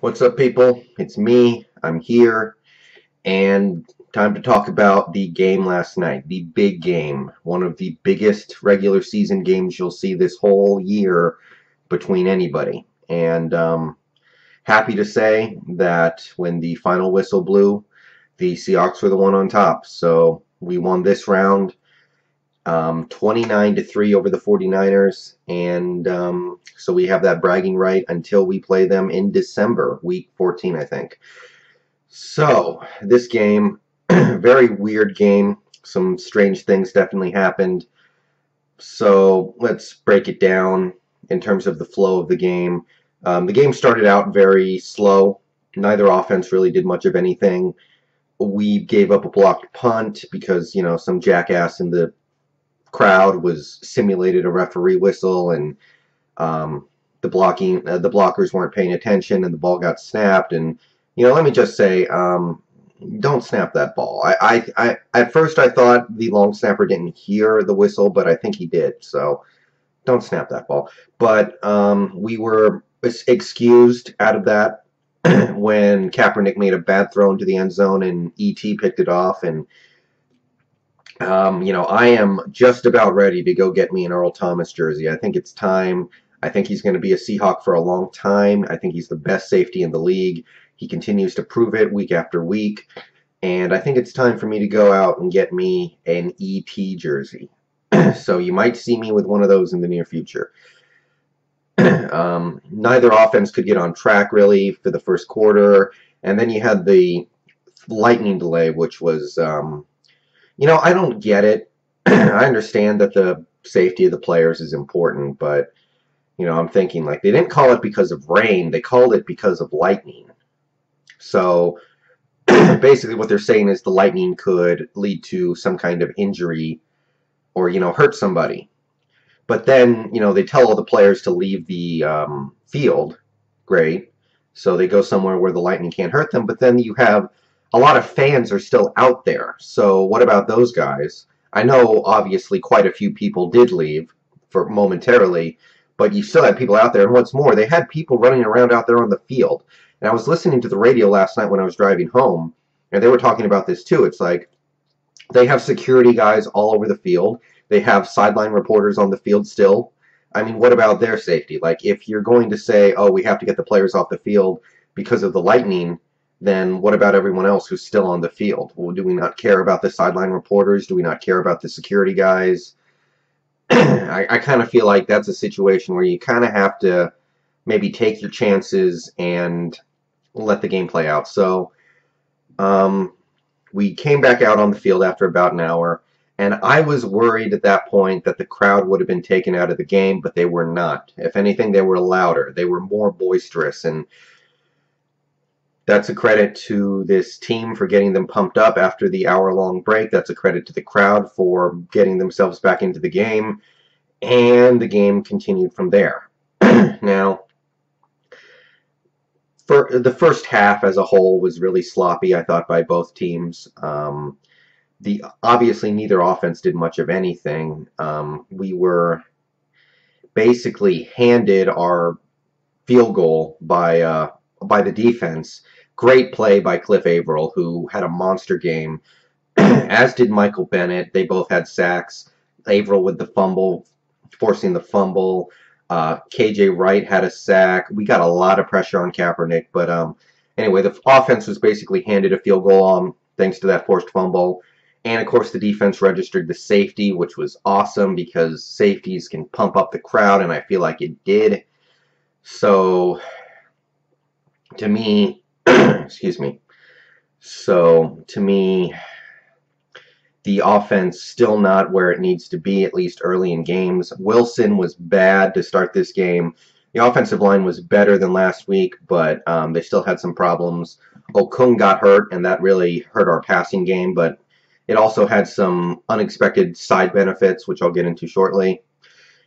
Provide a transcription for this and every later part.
What's up, people? It's me. I'm here, and time to talk about the game last night. The big game. One of the biggest regular season games you'll see this whole year between anybody. And happy to say that when the final whistle blew, the Seahawks were the one on top. So we won this round 29-3 over the 49ers, and so we have that bragging right until we play them in December, week 14, I think. So this game, very weird game. Some strange things definitely happened. So let's break it down in terms of the flow of the game. The game started out very slow. Neither offense really did much of anything. We gave up a blocked punt because, some jackass in the crowd was simulated a referee whistle, and the blockers weren't paying attention, and the ball got snapped. And let me just say, don't snap that ball. I at first I thought the long snapper didn't hear the whistle, but I think he did. So don't snap that ball. But we were excused out of that when Kaepernick made a bad throw into the end zone and ET picked it off. And I am just about ready to go get me an Earl Thomas jersey. I think it's time. I think he's going to be a Seahawk for a long time. I think he's the best safety in the league. He continues to prove it week after week. And I think it's time for me to go out and get me an ET jersey. So you might see me with one of those in the near future. Neither offense could get on track, really, for the first quarter. And then you had the lightning delay, which was... I don't get it. I understand that the safety of the players is important, but, I'm thinking, like, they didn't call it because of rain. They called it because of lightning. So, basically what they're saying is the lightning could lead to some kind of injury or, hurt somebody. But then, they tell all the players to leave the field. Great. So they go somewhere where the lightning can't hurt them, but then you have... a lot of fans are still out there. So what about those guys? I know obviously quite a few people did leave for momentarily, but you still had people out there. And what's more, they had people running around out there on the field. And I was listening to the radio last night when I was driving home, and they were talking about this too. It's like they have security guys all over the field. They have sideline reporters on the field still. I mean, what about their safety? Like, if you're going to say, oh, we have to get the players off the field because of the lightning, then what about everyone else who's still on the field? Well, do we not care about the sideline reporters? Do we not care about the security guys? I kind of feel like that's a situation where you kind of have to maybe take your chances and let the game play out. So we came back out on the field after about an hour, and I was worried at that point that the crowd would have been taken out of the game, but they were not. If anything, they were louder. They were more boisterous, and that's a credit to this team for getting them pumped up after the hour-long break. That's a credit to the crowd for getting themselves back into the game. And the game continued from there. Now, for the first half as a whole was really sloppy, I thought, by both teams. Obviously, neither offense did much of anything. We were basically handed our field goal by the defense. Great play by Cliff Averill, who had a monster game, as did Michael Bennett. They both had sacks. Averill with the fumble, forcing the fumble. KJ Wright had a sack. We got a lot of pressure on Kaepernick, but anyway, the offense was basically handed a field goal on thanks to that forced fumble. And, of course, the defense registered the safety, which was awesome because safeties can pump up the crowd, and I feel like it did. So... to me, excuse me, so to me, the offense still not where it needs to be, at least early in games. Wilson was bad to start this game. The offensive line was better than last week, but they still had some problems. Okung got hurt, and that really hurt our passing game, but it also had some unexpected side benefits, which I'll get into shortly.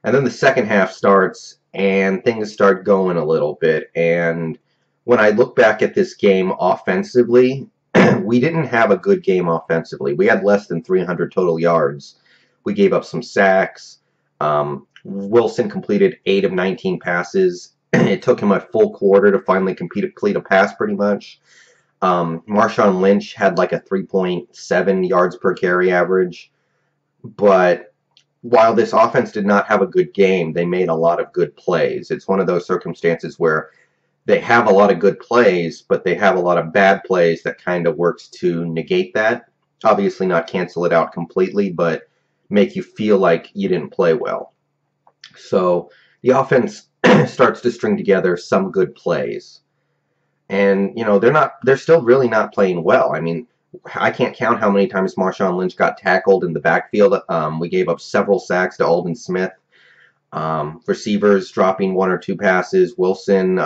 And then the second half starts, and things start going a little bit, and when I look back at this game offensively, we didn't have a good game offensively. We had less than 300 total yards. We gave up some sacks. Wilson completed 8 of 19 passes. It took him a full quarter to finally complete a pass, pretty much. Marshawn Lynch had like a 3.7 yards per carry average. But while this offense did not have a good game, they made a lot of good plays. It's one of those circumstances where they have a lot of good plays, but they have a lot of bad plays that kind of works to negate that. Obviously not cancel it out completely, but make you feel like you didn't play well. So the offense starts to string together some good plays. And, you know, they're still really not playing well. I mean, I can't count how many times Marshawn Lynch got tackled in the backfield. We gave up several sacks to Aldon Smith. Receivers dropping one or two passes. Wilson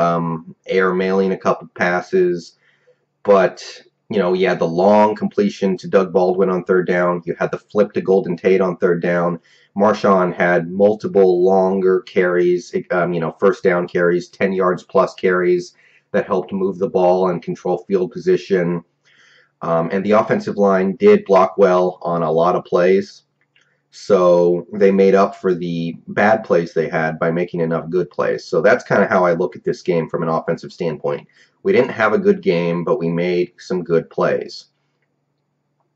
air mailing a couple passes. But, you know, you had the long completion to Doug Baldwin on third down. You had the flip to Golden Tate on third down. Marshawn had multiple longer carries, you know, first down carries, 10 yards plus carries that helped move the ball and control field position. And the offensive line did block well on a lot of plays. So they made up for the bad plays they had by making enough good plays. So that's kind of how I look at this game from an offensive standpoint. We didn't have a good game, but we made some good plays.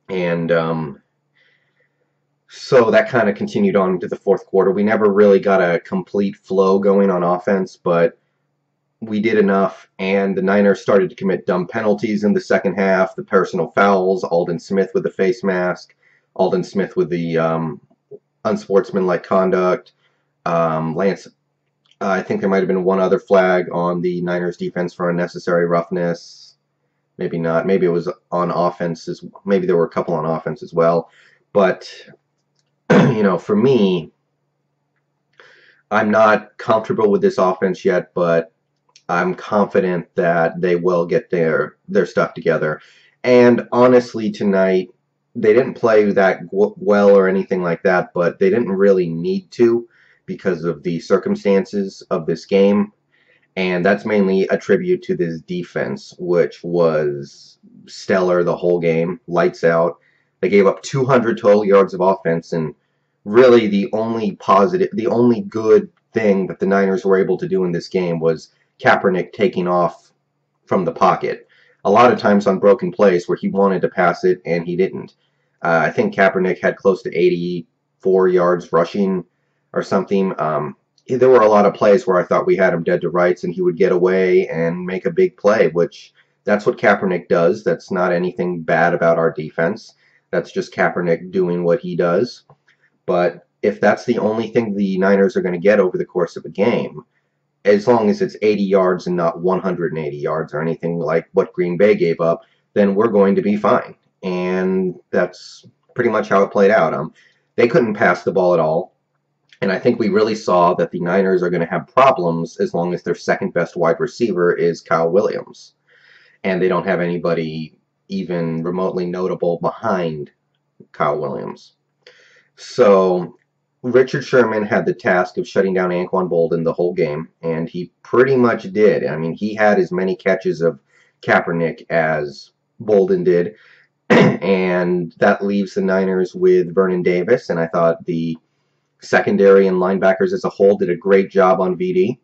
And so that kind of continued on into the fourth quarter. We never really got a complete flow going on offense, but we did enough, and the Niners started to commit dumb penalties in the second half. The personal fouls, Aldon Smith with the face mask, Aldon Smith with the unsportsmanlike conduct. Lance, I think there might have been one other flag on the Niners defense for unnecessary roughness. Maybe not. Maybe it was on offense. Maybe there were a couple on offense as well. But, you know, for me, I'm not comfortable with this offense yet, but I'm confident that they will get their stuff together. And honestly, tonight, they didn't play that well or anything like that, but they didn't really need to because of the circumstances of this game. And that's mainly a tribute to this defense, which was stellar the whole game, lights out. They gave up 200 total yards of offense, and really the only good thing that the Niners were able to do in this game was Kaepernick taking off from the pocket. A lot of times on broken plays where he wanted to pass it and he didn't. I think Kaepernick had close to 84 yards rushing or something. There were a lot of plays where I thought we had him dead to rights and he would get away and make a big play, which that's what Kaepernick does. That's not anything bad about our defense. That's just Kaepernick doing what he does. But if that's the only thing the Niners are going to get over the course of a game, as long as it's 80 yards and not 180 yards or anything like what Green Bay gave up, then we're going to be fine. And that's pretty much how it played out. They couldn't pass the ball at all. And I think we really saw that the Niners are going to have problems as long as their second best wide receiver is Kyle Williams. And they don't have anybody even remotely notable behind Kyle Williams. So Richard Sherman had the task of shutting down Anquan Boldin the whole game, and he pretty much did. I mean, he had as many catches of Kaepernick as Boldin did, and that leaves the Niners with Vernon Davis, and I thought the secondary and linebackers as a whole did a great job on VD.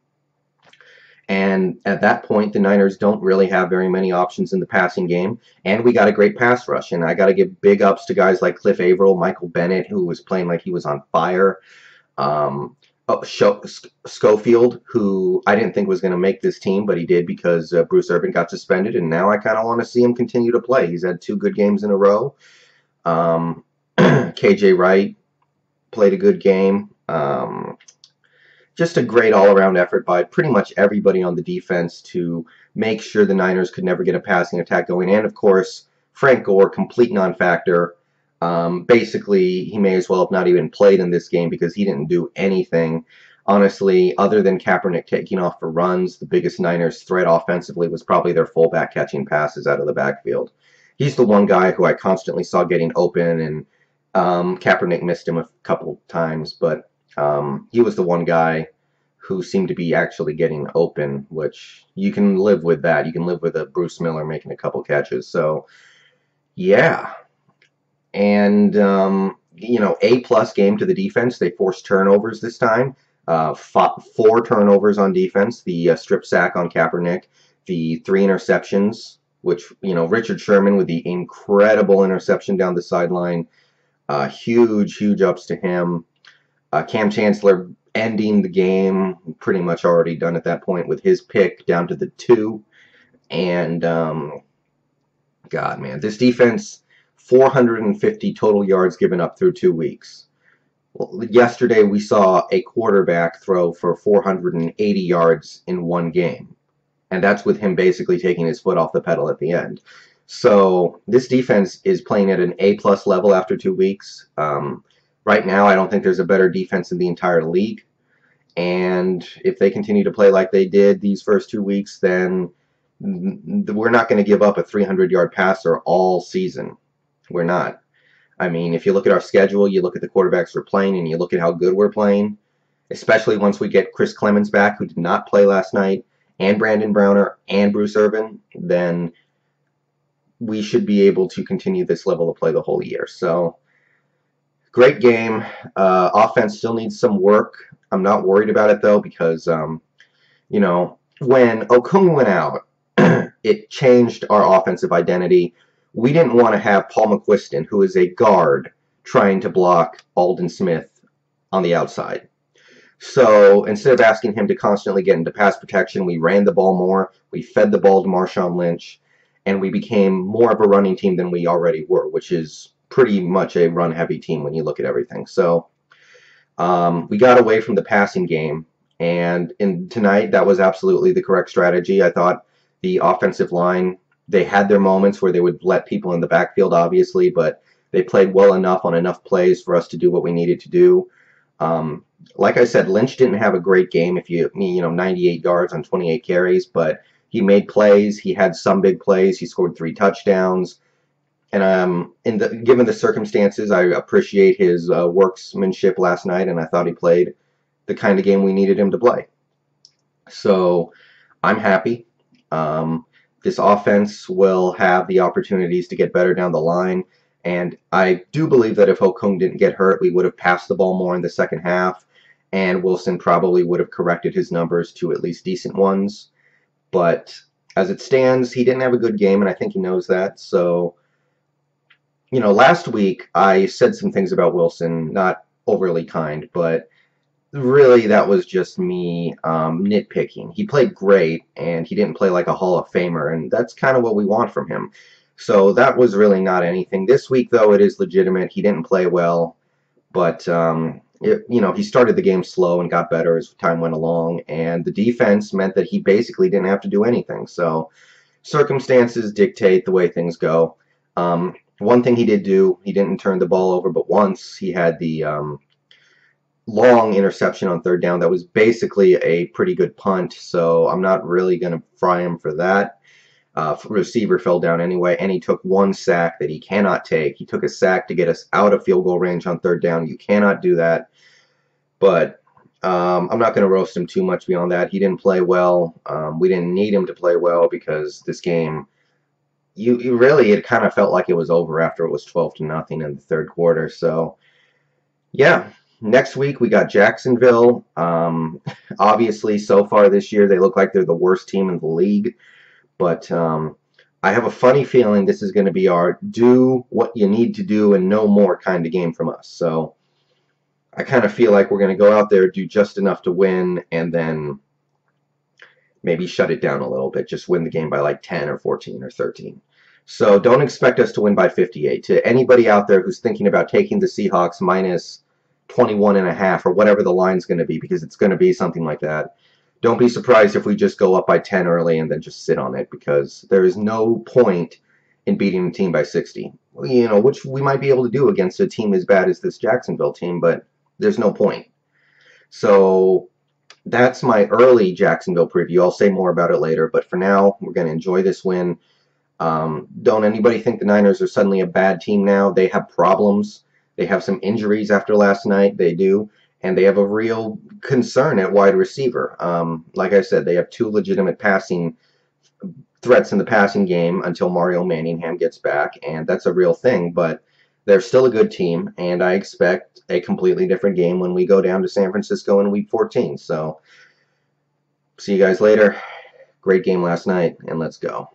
And at that point, the Niners don't really have very many options in the passing game. And we got a great pass rush. And I got to give big ups to guys like Cliff Averill, Michael Bennett, who was playing like he was on fire. Schofield, who I didn't think was going to make this team, but he did because Bruce Irvin got suspended. And now I kind of want to see him continue to play. He's had 2 good games in a row. KJ Wright played a good game. Just a great all-around effort by pretty much everybody on the defense to make sure the Niners could never get a passing attack going. And, of course, Frank Gore, complete non-factor. Basically, he may as well have not even played in this game because he didn't do anything. Honestly, other than Kaepernick taking off for runs, the biggest Niners threat offensively was probably their fullback catching passes out of the backfield. He's the one guy who I constantly saw getting open, and Kaepernick missed him a couple times, but he was the one guy who seemed to be actually getting open, which you can live with that. You can live with a Bruce Miller making a couple catches. So, yeah. And, you know, A-plus game to the defense. They forced turnovers this time. 4 turnovers on defense, the strip sack on Kaepernick, the 3 interceptions, which, Richard Sherman with the incredible interception down the sideline. Huge ups to him. Cam Chancellor ending the game, pretty much already done at that point with his pick down to the 2. And, God, man, this defense, 450 total yards given up through 2 weeks. Well, yesterday we saw a quarterback throw for 480 yards in one game. And that's with him basically taking his foot off the pedal at the end. So this defense is playing at an A-plus level after 2 weeks. Right now, I don't think there's a better defense in the entire league. And if they continue to play like they did these first 2 weeks, then we're not going to give up a 300-yard passer all season. We're not. I mean, if you look at our schedule, you look at the quarterbacks we're playing, and you look at how good we're playing, especially once we get Chris Clemens back, who did not play last night, and Brandon Browner, and Bruce Irvin, then we should be able to continue this level of play the whole year. So, great game. Offense still needs some work. I'm not worried about it, though, because, when Okung went out, it changed our offensive identity. We didn't want to have Paul McQuiston, who is a guard, trying to block Aldon Smith on the outside. So instead of asking him to constantly get into pass protection, we ran the ball more, we fed the ball to Marshawn Lynch, and we became more of a running team than we already were, which is pretty much a run-heavy team when you look at everything. So we got away from the passing game, and tonight that was absolutely the correct strategy. I thought the offensive line, they had their moments where they would let people in the backfield, obviously, but they played well enough on enough plays for us to do what we needed to do. Like I said, Lynch didn't have a great game. 98 yards on 28 carries, but he made plays. He had some big plays. He scored 3 touchdowns. And given the circumstances, I appreciate his workmanship last night, and I thought he played the kind of game we needed him to play. So I'm happy. This offense will have the opportunities to get better down the line. And I do believe that if Okung didn't get hurt, we would have passed the ball more in the second half. And Wilson probably would have corrected his numbers to at least decent ones. But as it stands, he didn't have a good game, and I think he knows that. So, last week I said some things about Wilson, not overly kind, but really that was just me nitpicking. He played great, and he didn't play like a Hall of Famer, and that's kind of what we want from him. So that was really not anything. This week, though, it is legitimate. He didn't play well, but he started the game slow and got better as time went along, and the defense meant that he basically didn't have to do anything. So circumstances dictate the way things go. One thing he did do, he didn't turn the ball over, but once he had the long interception on third down that was basically a pretty good punt, so I'm not really going to fry him for that. Receiver fell down anyway, and he took 1 sack that he cannot take. He took a sack to get us out of field goal range on third down. You cannot do that. But I'm not going to roast him too much beyond that. He didn't play well. We didn't need him to play well because this game, it kind of felt like it was over after it was 12-0 in the third quarter. So, yeah. Next week, we got Jacksonville. Obviously, so far this year, they look like they're the worst team in the league. But I have a funny feeling this is going to be our do what you need to do and no more kind of game from us. So I kind of feel like we're going to go out there, do just enough to win, and then maybe shut it down a little bit. Just win the game by like 10 or 14 or 13. So don't expect us to win by 58. To anybody out there who's thinking about taking the Seahawks minus 21.5 or whatever the line's going to be, because it's going to be something like that, don't be surprised if we just go up by 10 early and then just sit on it, because there is no point in beating a team by 60. Which we might be able to do against a team as bad as this Jacksonville team, but there's no point. So that's my early Jacksonville preview. I'll say more about it later, but for now, we're going to enjoy this win. Don't anybody think the Niners are suddenly a bad team now? They have problems. They have some injuries after last night. They do. And they have a real concern at wide receiver. Like I said, they have 2 legitimate passing threats in the passing game until Mario Manningham gets back, and that's a real thing. But they're still a good team, and I expect a completely different game when we go down to San Francisco in Week 14. So, see you guys later. Great game last night, and let's go.